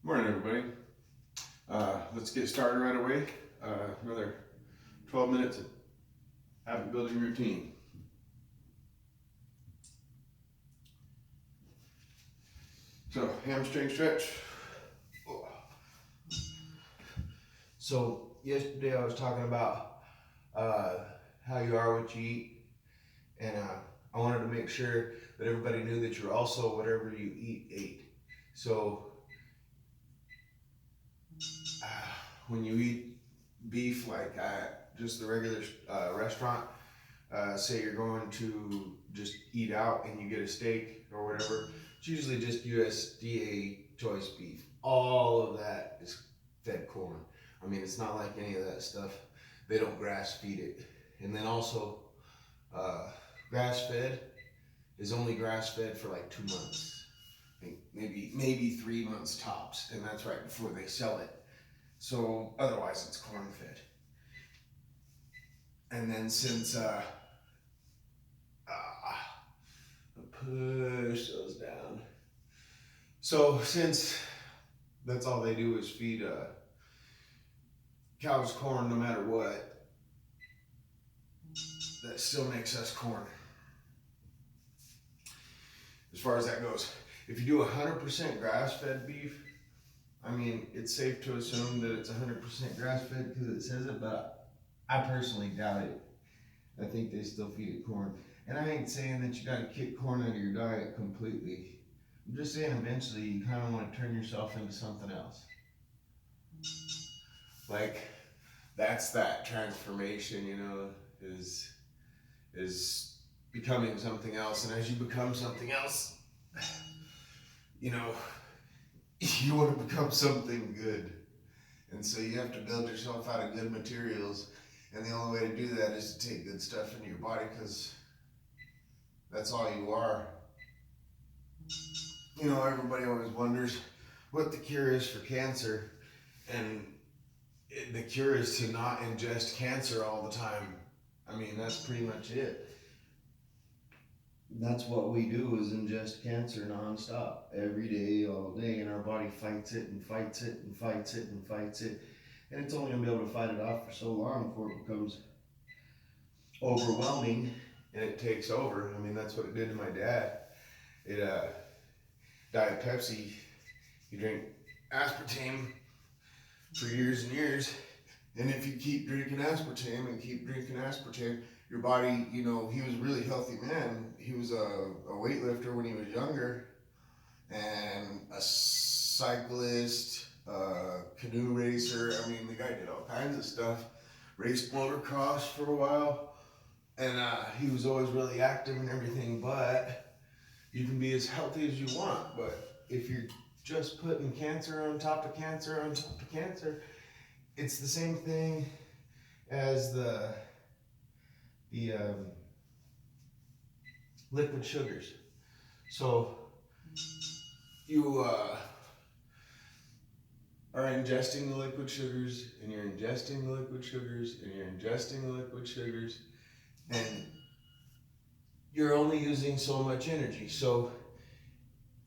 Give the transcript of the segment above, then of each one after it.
Morning, everybody. Let's get started right away. Another 12 minutes of habit building routine. So, hamstring stretch. So yesterday I was talking about how you are what you eat, and I wanted to make sure that everybody knew that you're also whatever you ate. So when you eat beef like at just the regular restaurant, say you're going to just eat out and you get a steak or whatever, it's usually just USDA choice beef. All of that is fed corn. I mean, it's not like any of that stuff. They don't grass feed it. And then also, grass fed is only grass fed for like 2 months. I think maybe 3 months tops, and that's right before they sell it. So otherwise, it's corn fed. And then since push those down. So since that's all they do is feed cows corn no matter what, that still makes us corn. As far as that goes, if you do 100% grass-fed beef, I mean, it's safe to assume that it's 100% grass-fed because it says it, but I personally doubt it. I think they still feed it corn. And I ain't saying that you gotta kick corn out of your diet completely. I'm just saying eventually you kind of want to turn yourself into something else. Like, that's that transformation, is becoming something else. And as you become something else, you want to become something good. And so you have to build yourself out of good materials. And the only way to do that is to take good stuff into your body, because that's all you are. Everybody always wonders what the cure is for cancer. And the cure is to not ingest cancer all the time. I mean, that's pretty much it. That's what we do, is ingest cancer nonstop, every day, all day, and our body fights it and fights it and fights it and fights it. And it's only gonna be able to fight it off for so long before it becomes overwhelming and it takes over. I mean, that's what it did to my dad. It Diet Pepsi, you drink aspartame for years and years, and if you keep drinking aspartame and keep drinking aspartame, your body, he was a really healthy man. He was a weightlifter when he was younger, and a cyclist, canoe racer. I mean, the guy did all kinds of stuff. Raced motocross for a while, and he was always really active and everything. But you can be as healthy as you want, but if you're just putting cancer on top of cancer on top of cancer, it's the same thing as the liquid sugars. So you are ingesting the liquid sugars, and you're ingesting the liquid sugars, and you're ingesting the liquid sugars, and you're only using so much energy. So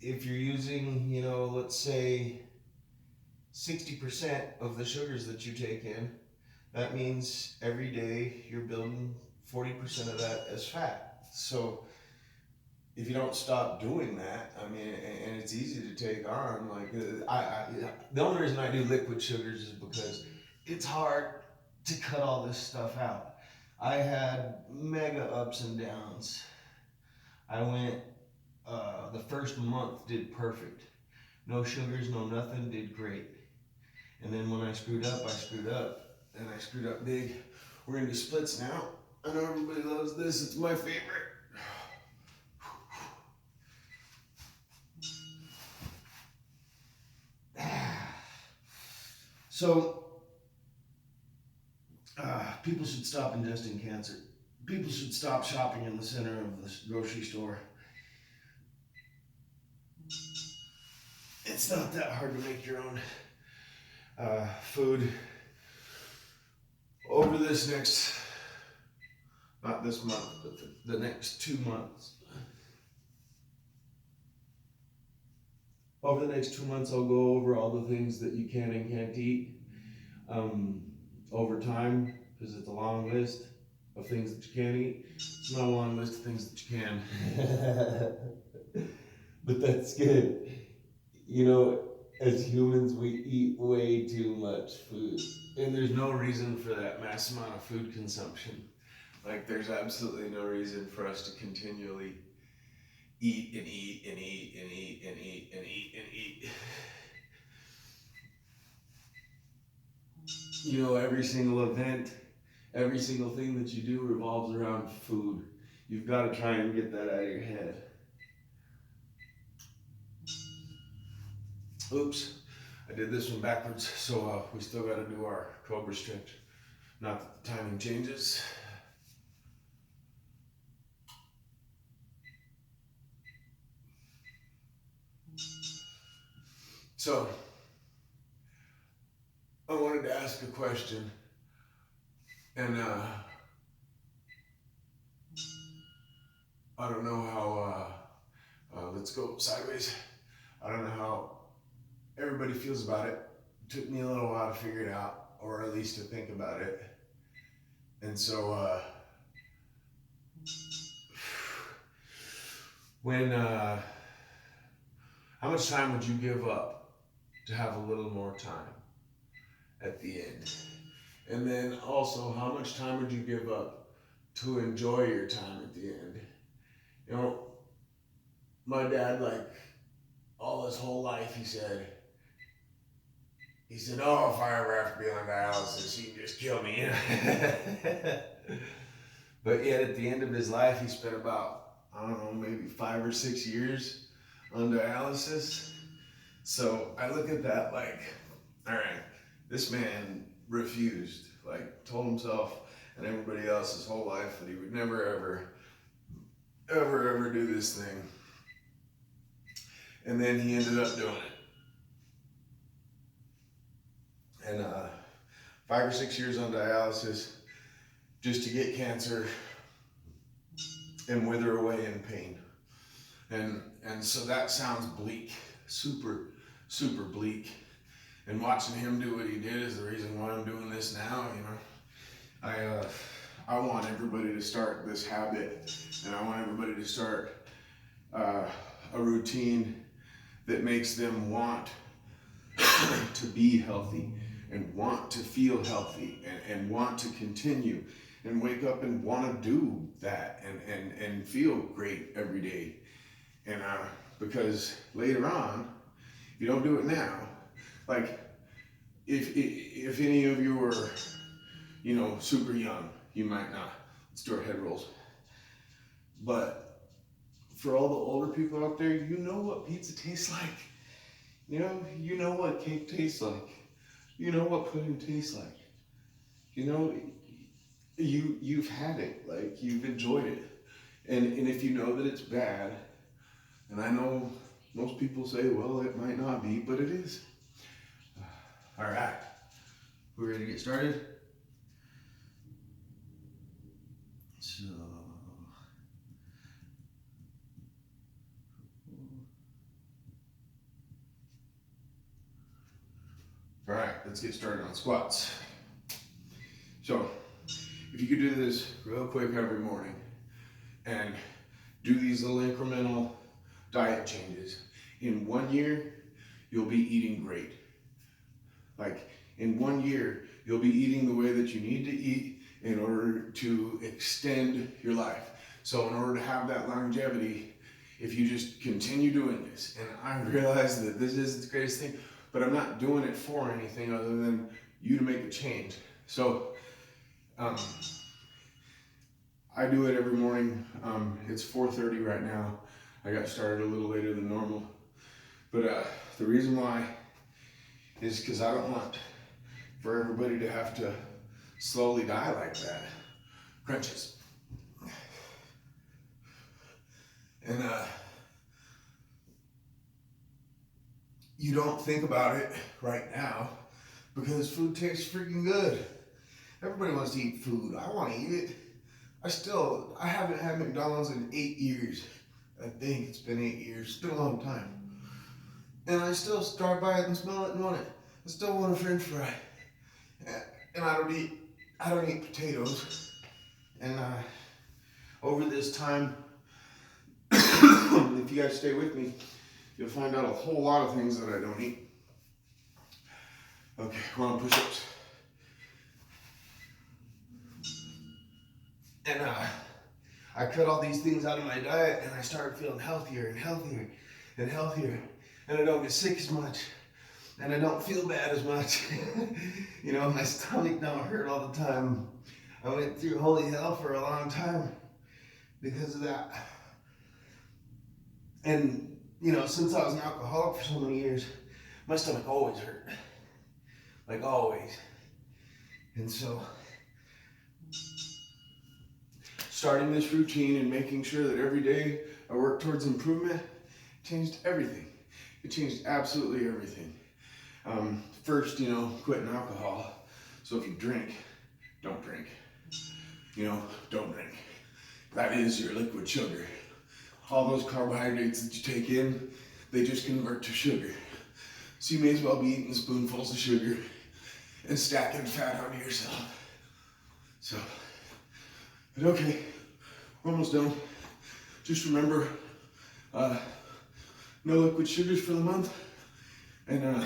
if you're using, let's say 60% of the sugars that you take in, that means every day you're building 40% of that as fat. So if you don't stop doing that, I mean, and it's easy to take on, like, the only reason I do liquid sugars is because it's hard to cut all this stuff out. I had mega ups and downs. I went, the first month did perfect. No sugars, no nothing, did great. And then when I screwed up, and I screwed up big. We're gonna do splits now. I know everybody loves this, it's my favorite. So, people should stop ingesting cancer. People should stop shopping in the center of the grocery store. It's not that hard to make your own food. Over this next, not this month, but the next 2 months, over the next 2 months, I'll go over all the things that you can and can't eat over time, because it's a long list of things that you can't eat. It's not a long list of things that you can. But that's good. You know, as humans, we eat way too much food. And there's no reason for that mass amount of food consumption. Like, there's absolutely no reason for us to continually eat and eat and eat and eat and eat and eat and eat. You know, every single event, every single thing that you do revolves around food. You've got to try and get that out of your head. Oops, I did this one backwards, so we still got to do our cobra stretch. Not that the timing changes. So, I wanted to ask a question, and I don't know how, let's go sideways. I don't know how everybody feels about it. It took me a little while to figure it out, or at least to think about it. And so, how much time would you give up to have a little more time at the end? And then also, how much time would you give up to enjoy your time at the end? You know, my dad, like, all his whole life, he said, oh, if I ever have to be on dialysis, you can just kill me. But yet at the end of his life, he spent about, I don't know, maybe 5 or 6 years on dialysis. So I look at that like, all right, this man refused, like, told himself and everybody else his whole life that he would never, ever do this thing. And then he ended up doing it. And 5 or 6 years on dialysis just to get cancer and wither away in pain. And so that sounds bleak, super bleak. And watching him do what he did is the reason why I'm doing this now. You know, I want everybody to start this habit, and I want everybody to start a routine that makes them want to be healthy and want to feel healthy and want to continue and wake up and want to do that and feel great every day. And because later on, if you don't do it now, like if any of you are, you know, super young, you might not. Let's do our head rolls. But for all the older people out there, you know what pizza tastes like. You know what cake tastes like. You know what pudding tastes like. You know, you've had it, like, you've enjoyed it. And if you know that it's bad, and I know most people say, well, it might not be, but it is. All right, we're ready to get started? So, all right, let's get started on squats. So, if you could do this real quick every morning and do these little incremental diet changes, in 1 year, you'll be eating great. Like, in 1 year, you'll be eating the way that you need to eat in order to extend your life. So in order to have that longevity, if you just continue doing this, and I realize that this is the greatest thing, but I'm not doing it for anything other than you to make a change. So I do it every morning. It's 4:30 right now. I got started a little later than normal. But the reason why is because I don't want for everybody to have to slowly die like that. Crunches. And you don't think about it right now because food tastes freaking good. Everybody wants to eat food. I want to eat it. I haven't had McDonald's in 8 years. I think it's been 8 years. It's been a long time. and I still drive by it and smell it and want it. I still want a French fry. And I don't eat potatoes. And over this time, if you guys stay with me, you'll find out a whole lot of things that I don't eat. Okay, we're on push-ups. And I cut all these things out of my diet, and I started feeling healthier and healthier and healthier. And I don't get sick as much, and I don't feel bad as much. You know, my stomach don't hurt all the time. I went through holy hell for a long time because of that. And, you know, since I was an alcoholic for so many years, my stomach always hurt. Like always. And so, starting this routine and making sure that every day I work towards improvement changed everything. It changed absolutely everything. First, you know, quitting alcohol. So if you drink, don't drink. You know, don't drink. That is your liquid sugar. All those carbohydrates that you take in, they just convert to sugar. So you may as well be eating spoonfuls of sugar and stacking fat onto yourself. So, but okay, we're almost done. Just remember, no liquid sugars for the month, and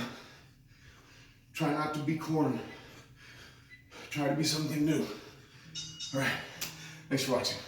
try not to be corn. Try to be something new. All right, thanks for watching.